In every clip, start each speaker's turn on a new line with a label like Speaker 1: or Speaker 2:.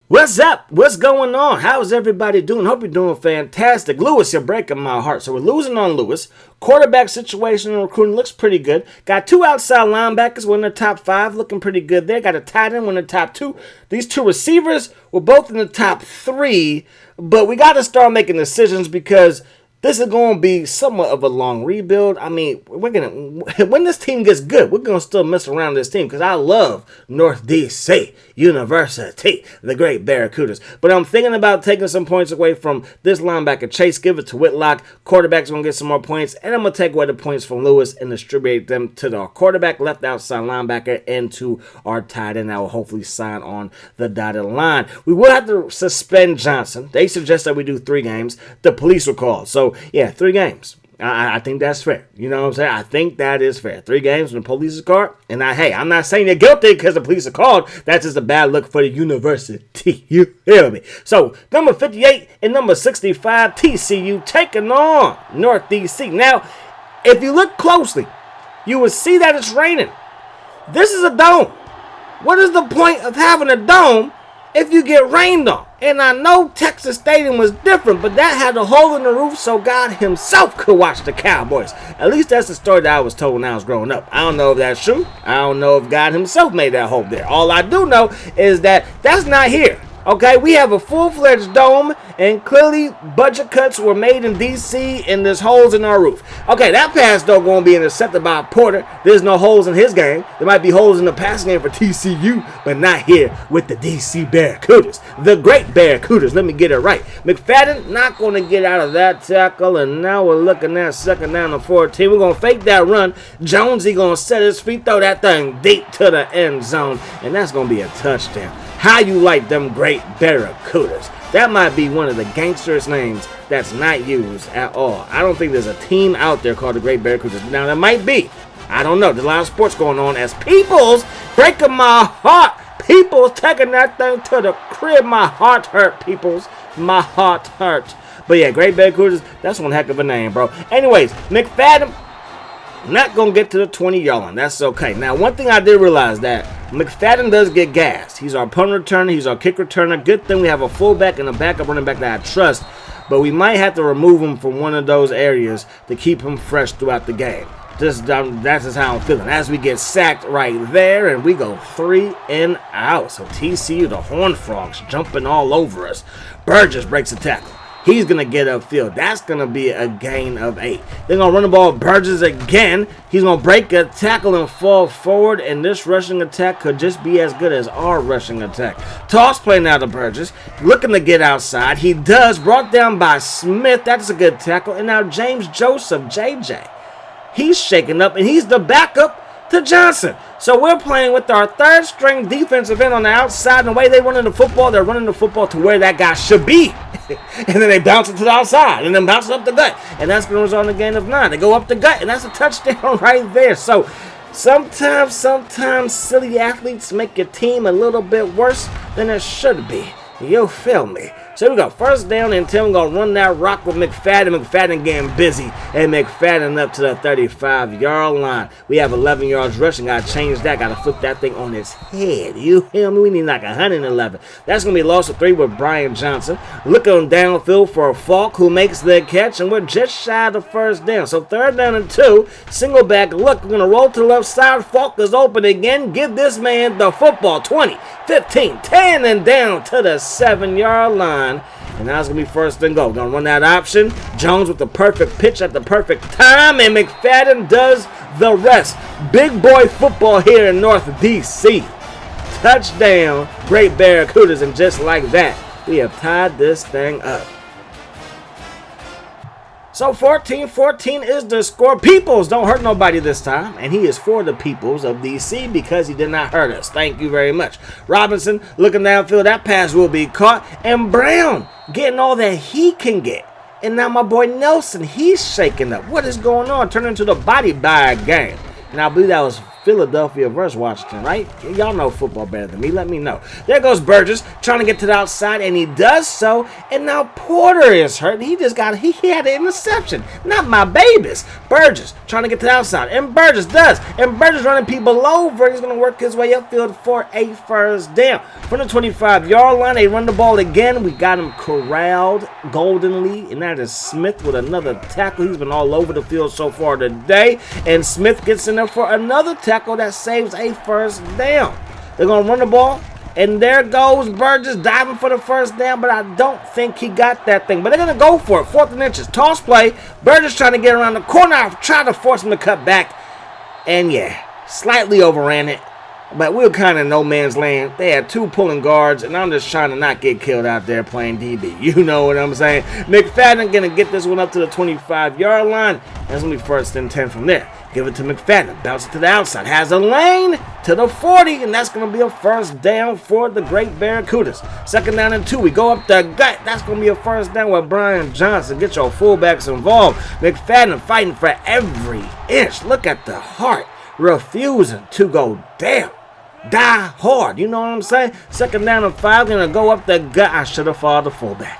Speaker 1: What's up? What's going on? How's everybody doing? Hope you're doing fantastic. Lewis, you're breaking my heart. So we're losing on Lewis. Quarterback situation and recruiting looks pretty good. Got two outside linebackers. We're in the top 5, looking pretty good there. Got a tight end. We're in the top 2. These two receivers were both in the top 3. But we got to start making decisions because this is going to be somewhat of a long rebuild. I mean, when this team gets good, we're going to still mess around this team because I love North D.C. University, the great Barracudas. But I'm thinking about taking some points away from this linebacker, Chase, give it to Whitlock. Quarterback's going to get some more points, and I'm going to take away the points from Lewis and distribute them to the quarterback, left outside linebacker, and to our tight end that will hopefully sign on the dotted line. We will have to suspend Johnson. They suggest that we do 3 games. The police were called. So, yeah, 3 games. I think that's fair. You know what I'm saying? I think that is fair. 3 games when the police is called. And I'm not saying you're guilty because the police are called. That's just a bad look for the university. You hear me? So, number 58 and number 65, TCU taking on North D.C. Now, if you look closely, you will see that it's raining. This is a dome. What is the point of having a dome if you get rained on? And I know Texas Stadium was different, but that had a hole in the roof so God himself could watch the Cowboys. At least that's the story that I was told when I was growing up. I don't know if that's true. I don't know if God himself made that hole there. All I do know is that that's not here. Okay, we have a full-fledged dome, and clearly budget cuts were made in D.C. and there's holes in our roof. Okay, that pass, though, going to be intercepted by Porter. There's no holes in his game. There might be holes in the passing game for TCU, but not here with the D.C. Barracudas. The great Barracudas, let me get it right. McFadden not going to get out of that tackle, and now we're looking at 2nd down and 14. We're going to fake that run. Jonesy going to set his feet, throw that thing deep to the end zone, and that's going to be a touchdown. How you like them great Barracudas? That might be one of the gangsters' names that's not used at all. I don't think there's a team out there called the Great Barracudas. Now, there might be. I don't know. There's a lot of sports going on as Peoples breaking my heart. Peoples taking that thing to the crib. My heart hurt, Peoples. My heart hurt. But yeah, Great Barracudas, that's one heck of a name, bro. Anyways, McFadden not going to get to the 20-yard line. That's okay. Now, one thing I did realize that McFadden does get gassed. He's our punt returner. He's our kick returner. Good thing we have a fullback and a backup running back that I trust. But we might have to remove him from one of those areas to keep him fresh throughout the game. That's just how I'm feeling. As we get sacked right there, and we go 3 and out. So TCU, the Horned Frogs, jumping all over us. Burgess breaks a tackle. He's going to get upfield. That's going to be a gain of 8. They're going to run the ball with Burgess again. He's going to break a tackle and fall forward, and this rushing attack could just be as good as our rushing attack. Toss play now to Burgess. Looking to get outside. He does. Brought down by Smith. That's a good tackle. And now James Joseph, JJ. He's shaking up, and he's the backup to Johnson. So we're playing with our 3rd-string defensive end on the outside. And the way they run the football, they're running the football to where that guy should be. And then they bounce it to the outside, and then bounce it up the gut. And that's going to result in a gain of 9. They go up the gut, and that's a touchdown right there. So sometimes silly athletes make your team a little bit worse than it should be. You feel me? So here we go. 1st down and 10. We're going to run that rock with McFadden. McFadden getting busy. And McFadden up to the 35-yard line. We have 11 yards rushing. Got to change that. Got to flip that thing on its head. You hear me? We need like 111. That's going to be a loss of 3 with Brian Johnson. Looking downfield for Falk, who makes the catch. And we're just shy of the 1st down. So 3rd down and 2. Single back look. We're going to roll to the left side. Falk is open again. Give this man the football. 20, 15, 10, and down to the 7-yard line. And now it's going to be 1st and go. We're going to run that option. Jones with the perfect pitch at the perfect time. And McFadden does the rest. Big boy football here in North D.C. Touchdown. Great Barracudas. And just like that, we have tied this thing up. So 14-14 is the score. Peoples don't hurt nobody this time. And he is for the Peoples of D.C. because he did not hurt us. Thank you very much. Robinson looking downfield. That pass will be caught. And Brown getting all that he can get. And now my boy Nelson, he's shaking up. What is going on? Turning into the body bag game. And I believe that was Philadelphia versus Washington, right? Y'all know football better than me. Let me know. There goes Burgess trying to get to the outside, and he does so. And now Porter is hurt. He had an interception. Not my babies. Burgess trying to get to the outside, and Burgess does. And Burgess running people over. He's going to work his way upfield for a first down. From the 25-yard line, they run the ball again. We got him corralled goldenly, and that is Smith with another tackle. He's been all over the field so far today, and Smith gets in there for another tackle that saves a first down. They're going to run the ball, and there goes Burgess diving for the first down, but I don't think he got that thing. But they're going to go for it. 4th and inches. Toss play. Burgess trying to get around the corner. I've tried to force him to cut back, and yeah, slightly overran it. But we were kind of no man's land. They had 2 pulling guards, and I'm just trying to not get killed out there playing DB. You know what I'm saying? McFadden going to get this one up to the 25-yard line. That's going to be 1st and 10 from there. Give it to McFadden. Bounce it to the outside. Has a lane to the 40, and that's going to be a first down for the great Barracudas. 2nd down and 2. We go up the gut. That's going to be a first down with Brian Johnson. Get your fullbacks involved. McFadden fighting for every inch. Look at the heart. Refusing to go down. Die hard, you know what I'm saying? 2nd down and 5, gonna go up the gut. I should have followed the fullback.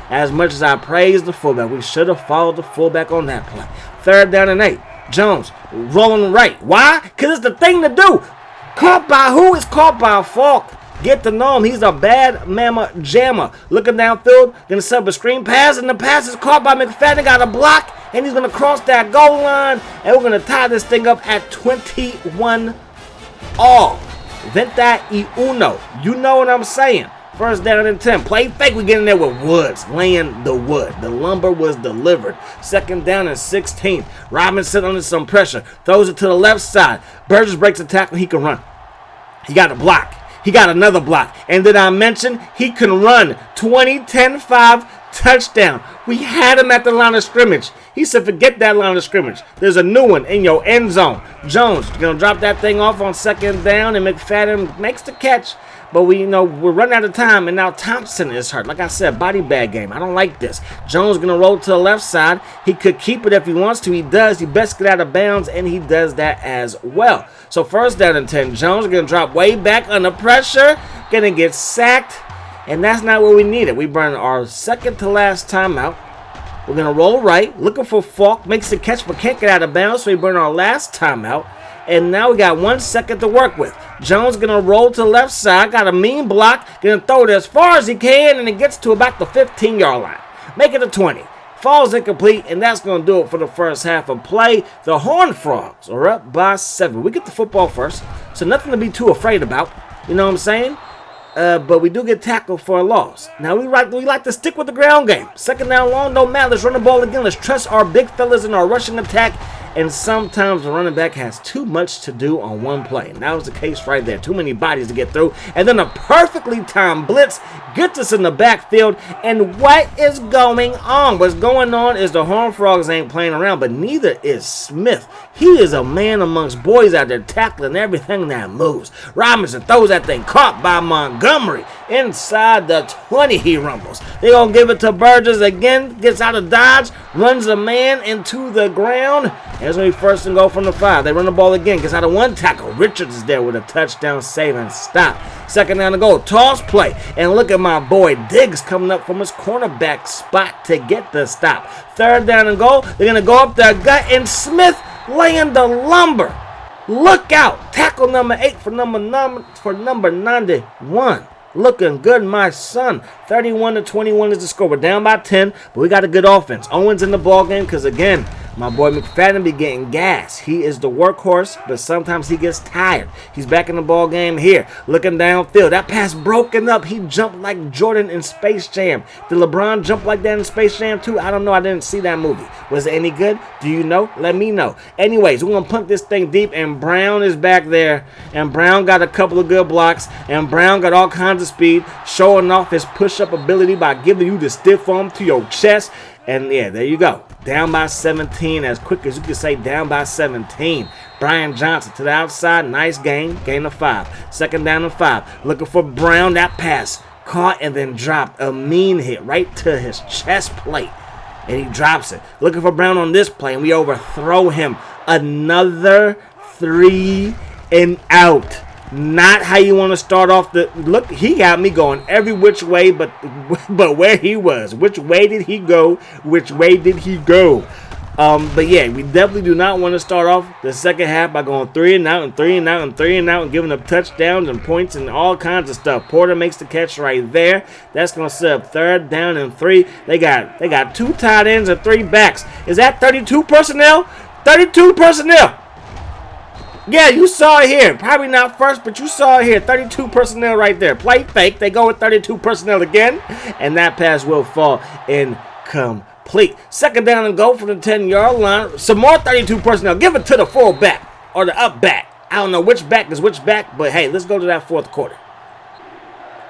Speaker 1: As much as I praise the fullback, we should have followed the fullback on that play. 3rd down and 8. Jones rolling right. Why? Because it's the thing to do. Caught by who? It's caught by Falk. Get to know him. He's a bad mama jammer. Looking downfield, gonna set up a screen pass, and the pass is caught by McFadden. Got a block, and he's gonna cross that goal line, and we're gonna tie this thing up at 21 all. Venta y uno. You know what I'm saying. 1st down and 10. Play fake. We get in there with Woods. Laying the wood. The lumber was delivered. 2nd down and 16. Robinson under some pressure. Throws it to the left side. Burgess breaks a tackle. He can run. He got a block. He got another block. And did I mention he can run? 20-10-5 touchdown. We had him at the line of scrimmage. He said, forget that line of scrimmage. There's a new one in your end zone. Jones going to drop that thing off on 2nd down, and McFadden makes the catch. But we're running out of time, and now Thompson is hurt. Like I said, body bag game. I don't like this. Jones going to roll to the left side. He could keep it if he wants to. He does. He best get out of bounds, and he does that as well. So 1st down and 10. Jones going to drop way back under pressure. Going to get sacked, and that's not what we needed. We burned our 2nd to last timeout. We're going to roll right. Looking for Falk. Makes the catch, but can't get out of bounds, so we burn our last timeout. And now we got 1 second to work with. Jones going to roll to the left side. Got a mean block. Going to throw it as far as he can, and it gets to about the 15-yard line. Make it a 20. Falls incomplete, and that's going to do it for the first half of play. The Horned Frogs are up by 7. We get the football first, so nothing to be too afraid about. You know what I'm saying? But we do get tackled for a loss. Now, we like to stick with the ground game. 2nd down long, don't matter. Let's run the ball again. Let's trust our big fellas in our rushing attack. And sometimes the running back has too much to do on one play. And that was the case right there. Too many bodies to get through. And then a perfectly timed blitz gets us in the backfield. And what is going on? What's going on is the Horned Frogs ain't playing around, but neither is Smith. He is a man amongst boys out there tackling everything that moves. Robinson throws that thing caught by Montgomery. Inside the 20 he rumbles. They're going to give it to Burgess again. Gets out of dodge. Runs a man into the ground. It's going to be 1st and goal from the 5. They run the ball again. Gets out of 1 tackle. Richards is there with a touchdown save and stop. 2nd down to go. Toss play. And look at my boy Diggs coming up from his cornerback spot to get the stop. 3rd down and goal. They're going to go up the gut. And Smith laying the lumber. Look out. Tackle number 8 for number 91. Looking good, my son. 31-21 is the score. We're down by 10, but we got a good offense. Owens in the ball game because, again, my boy McFadden be getting gas. He is the workhorse, but sometimes he gets tired. He's back in the ball game here. Looking downfield. That pass broken up. He jumped like Jordan in Space Jam. Did LeBron jump like that in Space Jam too? I don't know. I didn't see that movie. Was it any good? Do you know? Let me know. Anyways, we're going to punt this thing deep, and Brown is back there. And Brown got a couple of good blocks. And Brown got all kinds of speed, showing off his push-up ability by giving you the stiff arm to your chest. And yeah, there you go. Down by 17, as quick as you can say, down by 17. Brian Johnson to the outside. Nice gain. Gain of 5. 2nd down and 5. Looking for Brown. That pass caught and then dropped. A mean hit right to his chest plate. And he drops it. Looking for Brown on this play, and we overthrow him. Another 3 and out. Not how you want to start off the look. He got me going every which way, but where he was. Which way did he go? Which way did he go? But yeah, we definitely do not want to start off the second half by going 3 and out and 3 and out and 3 and out and giving up touchdowns and points and all kinds of stuff. Porter makes the catch right there. That's gonna set up 3rd down and 3. They got 2 tight ends and 3 backs. Is that 32 personnel? 32 personnel. Yeah, you saw it here. Probably not first, but you saw it here. 32 personnel right there. Play fake. They go with 32 personnel again, and that pass will fall incomplete. 2nd down and go from the 10-yard line. Some more 32 personnel. Give it to the fullback or the up back. I don't know which back is which back, but hey, let's go to that 4th quarter.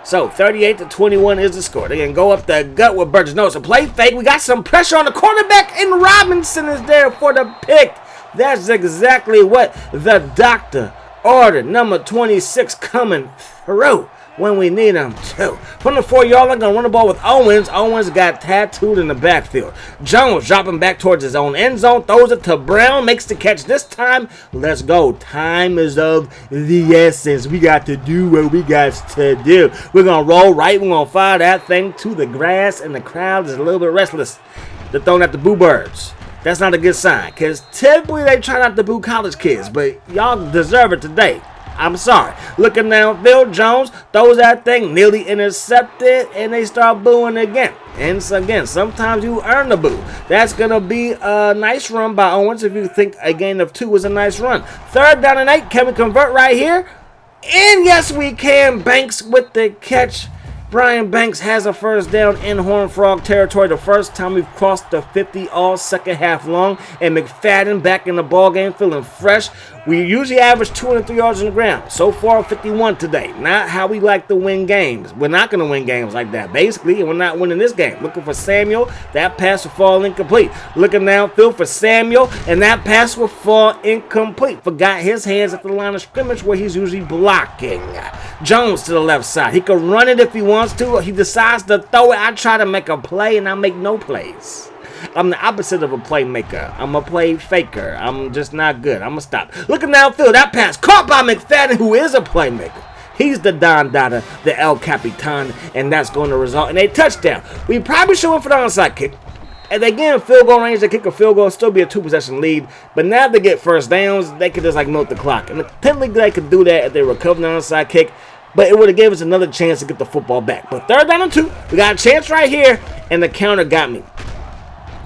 Speaker 1: So 38-21 is the score. They can go up the gut with Burgess. No, it's a play fake. We got some pressure on the quarterback, and Robinson is there for the pick. That's exactly what the doctor ordered. Number 26 coming through when we need him to. From the 4-yard line, going to run the ball with Owens. Owens got tattooed in the backfield. Jones dropping back towards his own end zone. Throws it to Brown. Makes the catch this time. Let's go. Time is of the essence. We got to do what we got to do. We're going to roll right. We're going to fire that thing to the grass. And the crowd is a little bit restless. They're throwing at the Boo Birds. That's not a good sign. Because typically they try not to boo college kids. But y'all deserve it today. I'm sorry. Looking downfield, Jones throws that thing, nearly intercepted, and they start booing again. And so again, sometimes you earn the boo. That's going to be a nice run by Owens if you think a gain of 2 was a nice run. 3rd down and 8. Can we convert right here? And yes, we can. Banks with the catch. Brian Banks has a 1st down in Horned Frog territory. The first time we've crossed the 50 all second half long. And McFadden back in the ball game feeling fresh. We usually average 203 yards on the ground. So far, 51 today. Not how we like to win games. We're not going to win games like that, basically. And we're not winning this game. Looking for Samuel. That pass will fall incomplete. Looking downfield for Samuel. And that pass will fall incomplete. Forgot his hands at the line of scrimmage where he's usually blocking. Jones to the left side. He can run it if he wants to. He decides to throw it. I try to make a play, and I make no plays. I'm the opposite of a playmaker. I'm a play faker. I'm just not good. I'm going to stop. Looking downfield, that pass caught by McFadden, who is a playmaker. He's the Don Dada, the El Capitan, and that's going to result in a touchdown. We probably should win for the onside kick. And they get in field goal range, they kick a field goal, still be a 2-possession lead. But now they get 1st downs, they could just like milk the clock. And technically they could do that if they recover the onside kick. But it would have gave us another chance to get the football back. But 3rd down and 2, we got a chance right here, and the counter got me.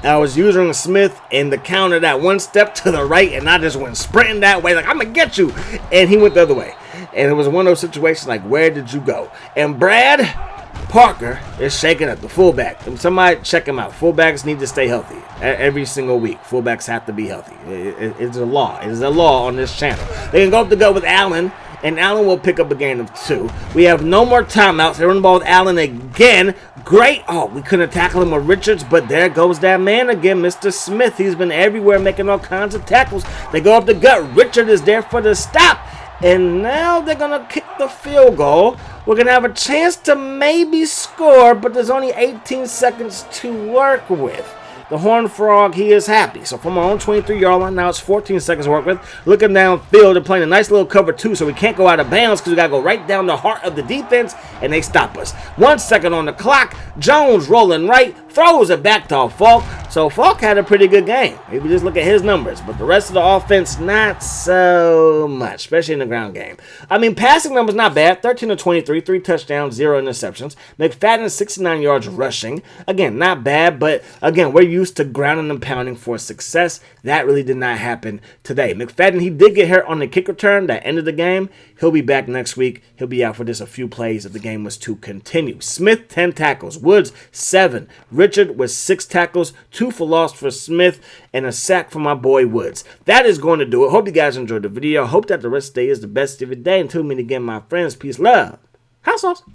Speaker 1: I was using Smith in the counter that one step to the right, and I just went sprinting that way, like, I'm going to get you. And he went the other way. And it was one of those situations like, where did you go? And Brad Parker is shaking up the fullback. Somebody check him out. Fullbacks need to stay healthy every single week. Fullbacks have to be healthy. It's a law. It is a law on this channel. They can go up to go with Allen, and Allen will pick up a gain of 2. We have no more timeouts. They run the ball with Allen again. Great. Oh, we couldn't tackle him with Richards, but there goes that man again, Mr. Smith. He's been everywhere making all kinds of tackles. They go up the gut. Richard is there for the stop. And now they're going to kick the field goal. We're going to have a chance to maybe score, but there's only 18 seconds to work with. The Horned Frog, he is happy. So from our own 23-yard line, now it's 14 seconds to work with. Looking downfield, they're playing a nice little cover 2, so we can't go out of bounds because we got to go right down the heart of the defense, and they stop us. 1 second on the clock. Jones rolling right, throws it back to Falk. So Falk had a pretty good game. Maybe just look at his numbers, but the rest of the offense, not so much, especially in the ground game. I mean, passing numbers not bad. 13 of 23, 3 touchdowns, 0 interceptions. McFadden, 69 yards rushing. Again, not bad, but again, we're used to grounding and pounding for success. That really did not happen today. McFadden, he did get hurt on the kick return that ended the game. He'll be back next week. He'll be out for just a few plays if the game was to continue. Smith, 10 tackles. Woods, 7. Richard with 6 tackles, 2 for loss for Smith, and a sack for my boy Woods. That is going to do it. Hope you guys enjoyed the video. Hope that the rest of the day is the best of your day. Until we meet again, my friends, peace, love. House sauce.